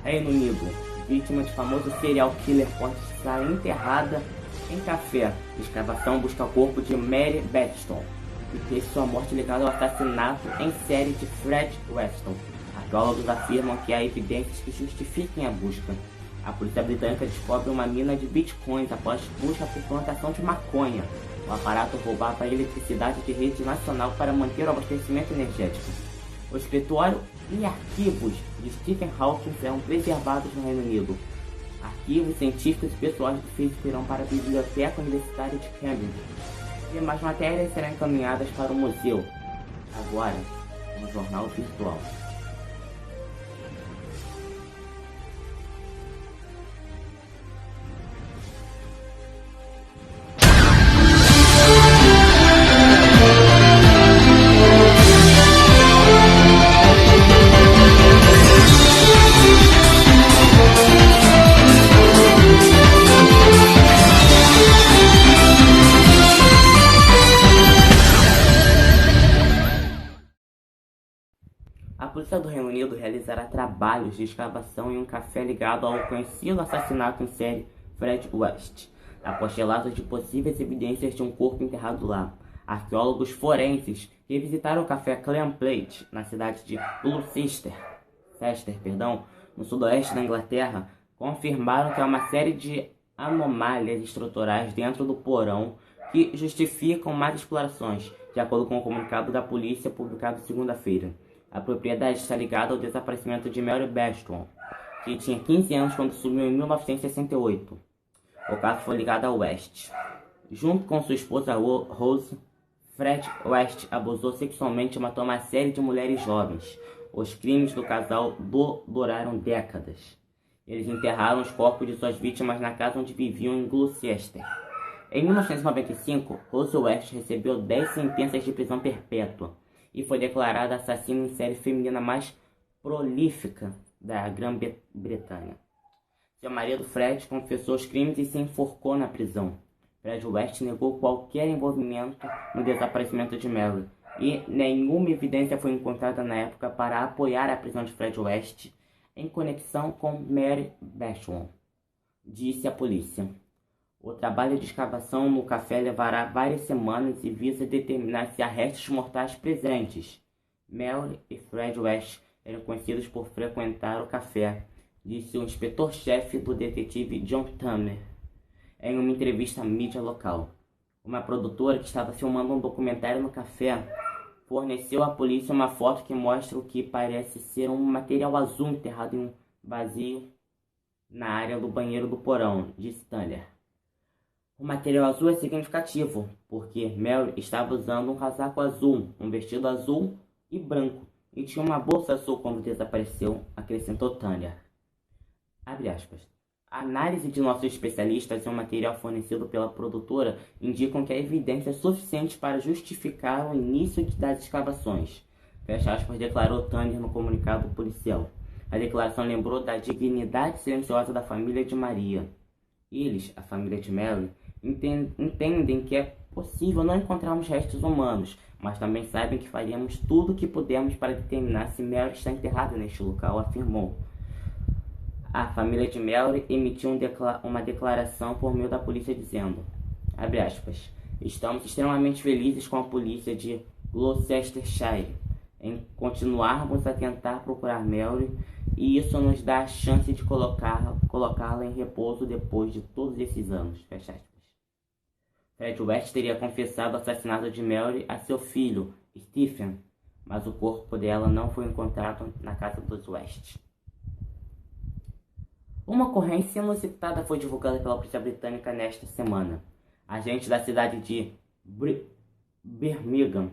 Reino Unido. Vítima de famoso serial killer pode estar enterrada em café. Escavação busca o corpo de Mary Batson e teve sua morte ligada ao assassinato em série de Fred Weston. Arqueólogos afirmam que há evidências que justifiquem a busca. A polícia britânica descobre uma mina de bitcoins após busca por plantação de maconha. O aparato roubava a eletricidade de rede nacional para manter o abastecimento energético. O escritório e arquivos de Stephen Hawking serão preservados no Reino Unido. Arquivos científicos e pessoais do físico irão para a Biblioteca Universitária de Cambridge. E mais matérias serão encaminhadas para o museu. Agora, no jornal virtual. A polícia do Reino Unido realizará trabalhos de escavação em um café ligado ao conhecido assassinato em série Fred West, após relatos de possíveis evidências de um corpo enterrado lá. Arqueólogos forenses que visitaram o café Clean Plate, na cidade de Gloucester, no sudoeste da Inglaterra, confirmaram que há uma série de anomálias estruturais dentro do porão que justificam mais explorações, de acordo com o comunicado da polícia publicado segunda-feira. A propriedade está ligada ao desaparecimento de Mary Batson, que tinha 15 anos quando sumiu em 1968. O caso foi ligado ao West. Junto com sua esposa Rose, Fred West abusou sexualmente e matou uma série de mulheres jovens. Os crimes do casal duraram décadas. Eles enterraram os corpos de suas vítimas na casa onde viviam em Gloucester. Em 1995, Rose West recebeu 10 sentenças de prisão perpétua e foi declarada assassina em série feminina mais prolífica da Grã-Bretanha. Seu marido Fred confessou os crimes e se enforcou na prisão. Fred West negou qualquer envolvimento no desaparecimento de Mary, e nenhuma evidência foi encontrada na época para apoiar a prisão de Fred West em conexão com Mary Batson, disse a polícia. O trabalho de escavação no café levará várias semanas e visa determinar se há restos mortais presentes. Mary e Fred West eram conhecidos por frequentar o café, disse o inspetor-chefe do detetive John Tamer em uma entrevista à mídia local. Uma produtora que estava filmando um documentário no café forneceu à polícia uma foto que mostra o que parece ser um material azul enterrado em um vazio na área do banheiro do porão, disse Tamer. O material azul é significativo, porque Mary estava usando um casaco azul, um vestido azul e branco, e tinha uma bolsa azul quando desapareceu, acrescentou Tânia. Abre aspas. A análise de nossos especialistas e o material fornecido pela produtora indicam que há evidência suficiente para justificar o início das escavações. Fecha aspas, declarou Tânia no comunicado policial. A declaração lembrou da dignidade silenciosa da família de Maria. Eles, a família de Mary, entendem que é possível não encontrarmos restos humanos, mas também sabem que faríamos tudo o que pudermos para determinar se Mary está enterrada neste local, afirmou. A família de Mary emitiu uma declaração por meio da polícia dizendo, abre aspas, estamos extremamente felizes com a polícia de Gloucestershire em continuarmos a tentar procurar Mary, e isso nos dá a chance de colocá-la em repouso depois de todos esses anos. Fecha aspas. Fred West teria confessado o assassinato de Mary a seu filho, Stephen, mas o corpo dela não foi encontrado na casa dos West. Uma ocorrência inusitada foi divulgada pela polícia britânica nesta semana. Agentes da cidade de Birmingham,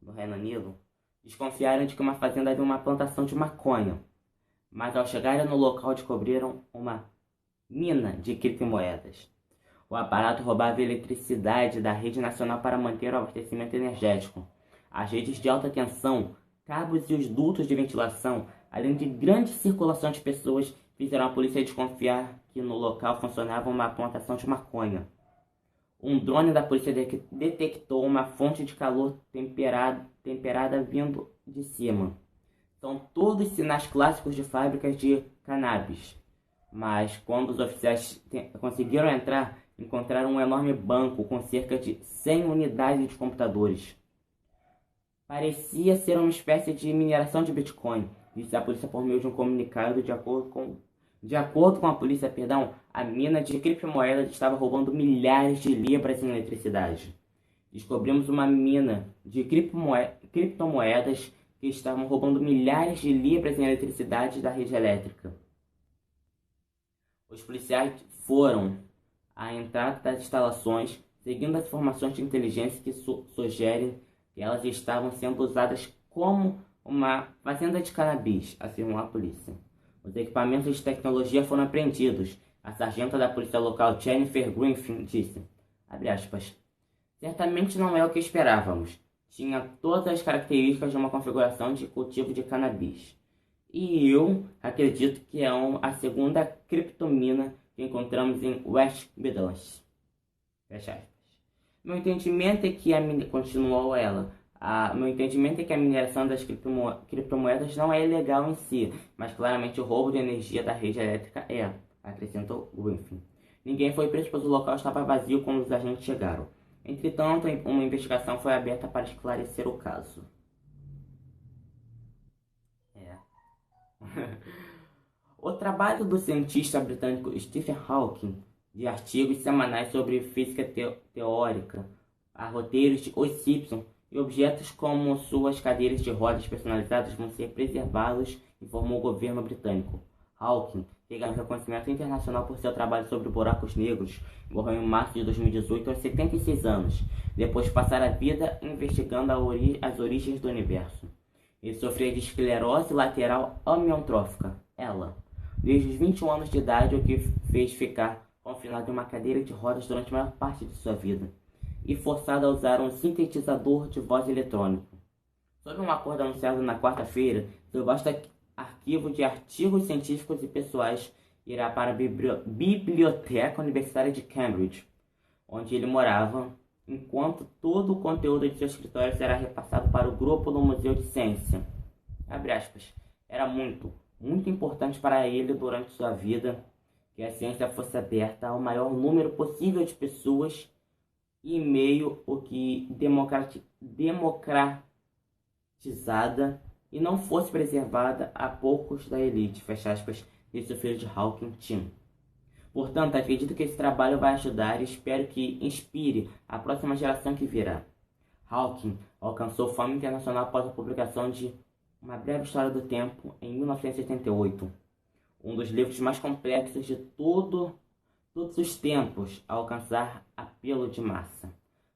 no Reino Unido, desconfiaram de que uma fazenda havia uma plantação de maconha, mas ao chegarem no local descobriram uma mina de criptomoedas. O aparato roubava eletricidade da rede nacional para manter o abastecimento energético. As redes de alta tensão, cabos e os dutos de ventilação, além de grande circulação de pessoas, fizeram a polícia desconfiar que no local funcionava uma plantação de maconha. Um drone da polícia detectou uma fonte de calor temperada vindo de cima. São todos sinais clássicos de fábricas de cannabis. Mas quando os oficiais conseguiram entrar, encontraram um enorme banco com cerca de 100 unidades de computadores. Parecia ser uma espécie de mineração de Bitcoin, disse a polícia por meio de um comunicado. De acordo com a polícia, a mina de criptomoedas estava roubando milhares de libras em eletricidade. Descobrimos uma mina de criptomoedas que estavam roubando milhares de libras em eletricidade da rede elétrica. Os policiais foram à entrada das instalações, seguindo as informações de inteligência que sugerem que elas estavam sendo usadas como uma fazenda de cannabis, afirmou a polícia. Os equipamentos de tecnologia foram apreendidos. A sargenta da polícia local, Jennifer Griffin, disse, abre aspas, certamente não é o que esperávamos. Tinha todas as características de uma configuração de cultivo de cannabis. E eu acredito que é a segunda criptomina que encontramos em West Midlands. Fecha aspas. Meu entendimento é que a mineração das criptomoedas não é ilegal em si, mas claramente o roubo de energia da rede elétrica é, acrescentou Griffin. Ninguém foi preso, pois o local estava vazio quando os agentes chegaram. Entretanto, uma investigação foi aberta para esclarecer o caso. O trabalho do cientista britânico Stephen Hawking, de artigos semanais sobre física teórica, a roteiros de Os Simpsons e objetos como suas cadeiras de rodas personalizadas vão ser preservados, informou o governo britânico. Hawking ganhou reconhecimento internacional por seu trabalho sobre buracos negros. Morreu em março de 2018 aos 76 anos, depois de passar a vida investigando as origens do universo. Ele sofria de esclerose lateral amiotrófica, ELA, desde os 21 anos de idade, o que fez ficar confinado em uma cadeira de rodas durante a maior parte de sua vida, e forçado a usar um sintetizador de voz eletrônico. Sob um acordo anunciado na quarta-feira, seu vasto arquivo de artigos científicos e pessoais irá para a Biblioteca Universitária de Cambridge, onde ele morava, enquanto todo o conteúdo de seu escritório será repassado para o grupo do Museu de Ciência. Abre aspas. Era muito importante para ele durante sua vida que a ciência fosse aberta ao maior número possível de pessoas e meio o que democratizada e não fosse preservada a poucos da elite, fecha aspas, disse o filho de Hawking, Tim. Portanto, acredito que esse trabalho vai ajudar e espero que inspire a próxima geração que virá. Hawking alcançou fama internacional após a publicação de Uma Breve História do Tempo em 1988, um dos livros mais complexos de todos os tempos a alcançar apelo de massa.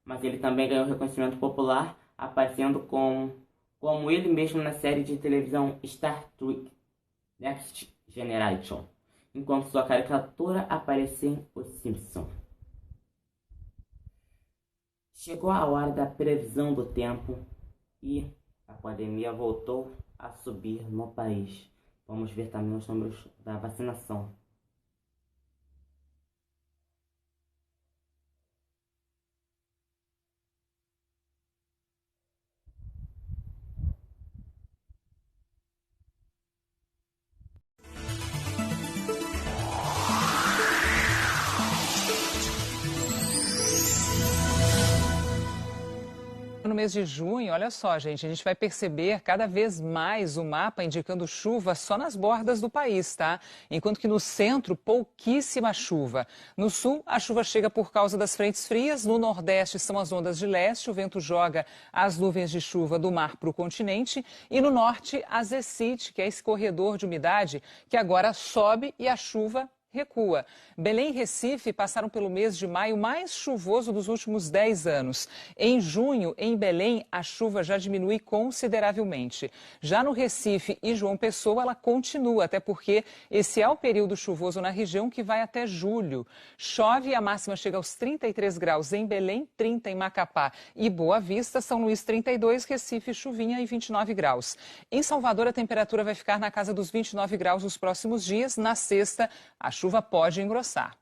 Mas ele também ganhou reconhecimento popular, aparecendo como ele mesmo na série de televisão Star Trek Next Generation, enquanto sua caricatura aparecia em Os Simpsons. Chegou a hora da previsão do tempo e a pandemia voltou a subir no país. Vamos ver também os números da vacinação. No mês de junho, olha só, gente, a gente vai perceber cada vez mais o mapa indicando chuva só nas bordas do país, tá? Enquanto que no centro, pouquíssima chuva. No sul, a chuva chega por causa das frentes frias. No nordeste, são as ondas de leste. O vento joga as nuvens de chuva do mar para o continente. E no norte, a Zecite, que é esse corredor de umidade que agora sobe e a chuva recua. Belém e Recife passaram pelo mês de maio mais chuvoso dos últimos 10 anos. Em junho, em Belém, a chuva já diminui consideravelmente. Já no Recife e João Pessoa, ela continua, até porque esse é o período chuvoso na região que vai até julho. Chove e a máxima chega aos 33 graus em Belém, 30 em Macapá e Boa Vista, São Luís 32, Recife, chuvinha e 29 graus. Em Salvador, a temperatura vai ficar na casa dos 29 graus nos próximos dias. Na sexta, a chuva pode engrossar.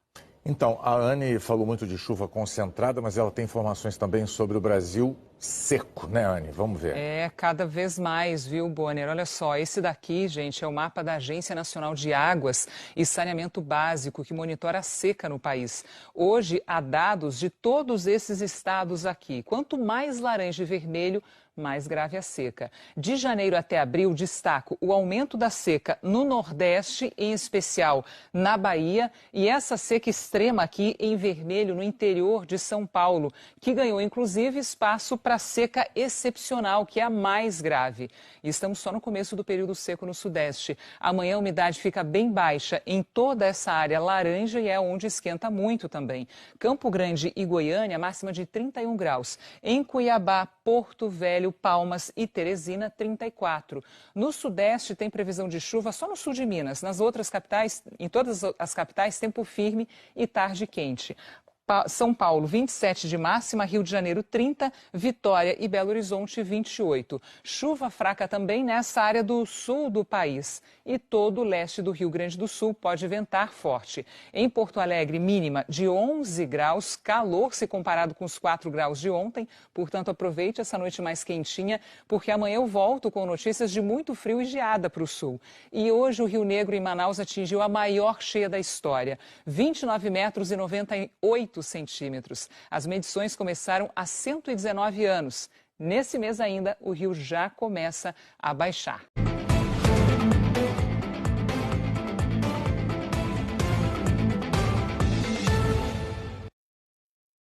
Então, a Anne falou muito de chuva concentrada, mas ela tem informações também sobre o Brasil seco, né, Anne? Vamos ver. É, cada vez mais, viu, Bonner? Olha só, esse daqui, gente, é o mapa da Agência Nacional de Águas e Saneamento Básico, que monitora a seca no país. Hoje, há dados de todos esses estados aqui. Quanto mais laranja e vermelho, mais grave a seca. De janeiro até abril, destaco o aumento da seca no Nordeste, em especial na Bahia, e essa seca extrema aqui em vermelho no interior de São Paulo, que ganhou inclusive espaço para seca excepcional, que é a mais grave. E estamos só no começo do período seco no Sudeste. Amanhã a umidade fica bem baixa em toda essa área laranja e é onde esquenta muito também. Campo Grande e Goiânia, máxima de 31 graus. Em Cuiabá, Porto Velho, Palmas e Teresina, 34. No Sudeste tem previsão de chuva só no sul de Minas. Nas outras capitais, em todas as capitais, tempo firme e tarde quente. São Paulo, 27 de máxima, Rio de Janeiro, 30, Vitória e Belo Horizonte, 28. Chuva fraca também nessa área do sul do país. E todo o leste do Rio Grande do Sul pode ventar forte. Em Porto Alegre, mínima de 11 graus, calor se comparado com os 4 graus de ontem. Portanto, aproveite essa noite mais quentinha, porque amanhã eu volto com notícias de muito frio e geada para o sul. E hoje o Rio Negro, em Manaus, atingiu a maior cheia da história, 29 metros e 98 centímetros. As medições começaram há 119 anos. Nesse mês ainda, o rio já começa a baixar.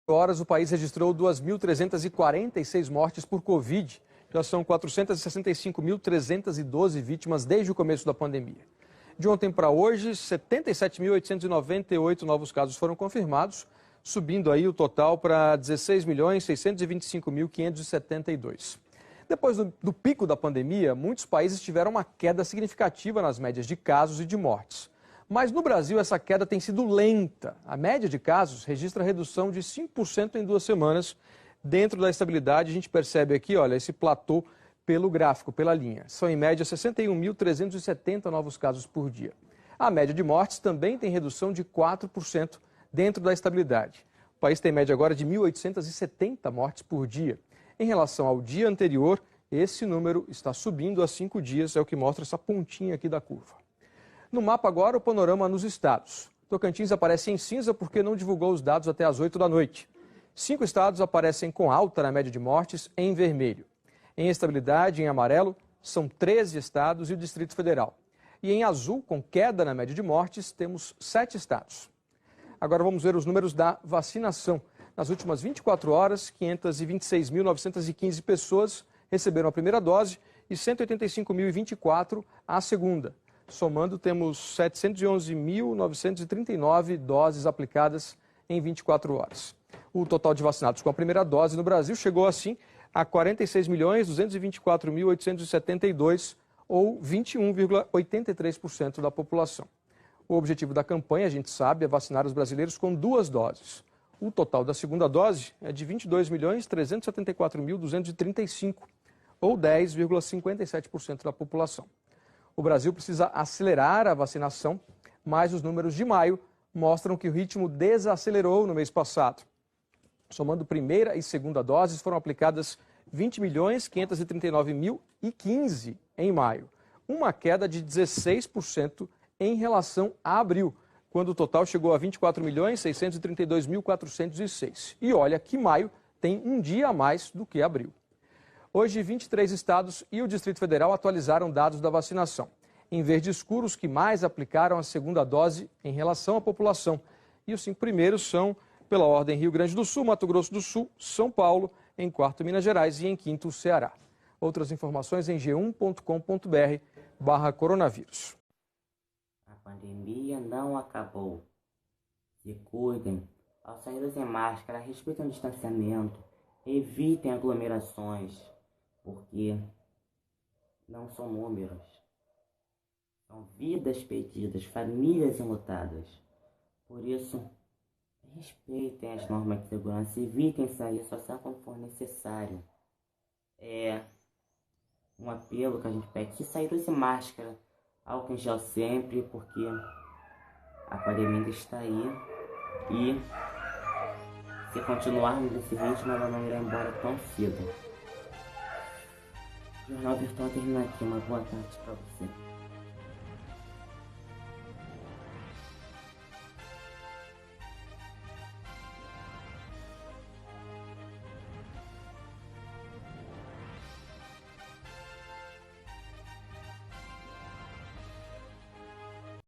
Horas, o país registrou 2.346 mortes por Covid. Já são 465.312 vítimas desde o começo da pandemia. De ontem para hoje, 77.898 novos casos foram confirmados, subindo aí o total para 16.625.572. Depois do pico da pandemia, muitos países tiveram uma queda significativa nas médias de casos e de mortes. Mas no Brasil, essa queda tem sido lenta. A média de casos registra redução de 5% em 2 semanas. Dentro da estabilidade, a gente percebe aqui, olha, esse platô pelo gráfico, pela linha. São, em média, 61.370 novos casos por dia. A média de mortes também tem redução de 4% dentro da estabilidade. O país tem média agora de 1.870 mortes por dia. Em relação ao dia anterior, esse número está subindo há 5 dias, é o que mostra essa pontinha aqui da curva. No mapa agora, o panorama nos estados. Tocantins aparece em cinza porque não divulgou os dados até às 8 da noite. 5 estados aparecem com alta na média de mortes em vermelho. Em estabilidade, em amarelo, são 13 estados e o Distrito Federal. E em azul, com queda na média de mortes, temos 7 estados. Agora vamos ver os números da vacinação. Nas últimas 24 horas, 526.915 pessoas receberam a primeira dose e 185.024 a segunda. Somando, temos 711.939 doses aplicadas em 24 horas. O total de vacinados com a primeira dose no Brasil chegou, assim, a 46.224.872, ou 21,83% da população. O objetivo da campanha, a gente sabe, é vacinar os brasileiros com 2 doses. O total da segunda dose é de 22.374.235, ou 10,57% da população. O Brasil precisa acelerar a vacinação, mas os números de maio mostram que o ritmo desacelerou no mês passado. Somando primeira e segunda doses, foram aplicadas 20.539.015 em maio, uma queda de 16% em relação a abril, quando o total chegou a 24.632.406. E olha que maio tem um dia a mais do que abril. Hoje, 23 estados e o Distrito Federal atualizaram dados da vacinação. Em verde escuro, os que mais aplicaram a segunda dose em relação à população. E os 5 primeiros são, pela ordem, Rio Grande do Sul, Mato Grosso do Sul, São Paulo, em quarto Minas Gerais e em quinto Ceará. Outras informações em g1.com.br/coronavírus. A pandemia não acabou. Se cuidem. Ao sair sem máscara, respeitem o distanciamento. Evitem aglomerações. Porque não são números. São vidas perdidas, famílias enlutadas. Por isso, respeitem as normas de segurança, evitem sair só quando for necessário. É um apelo que a gente pede. Se sair, use máscara, álcool em gel sempre, porque a pandemia está aí E se continuarmos nesse ritmo, ela não irá embora tão cedo. O Jornal Virtual termina aqui. Uma boa tarde para você.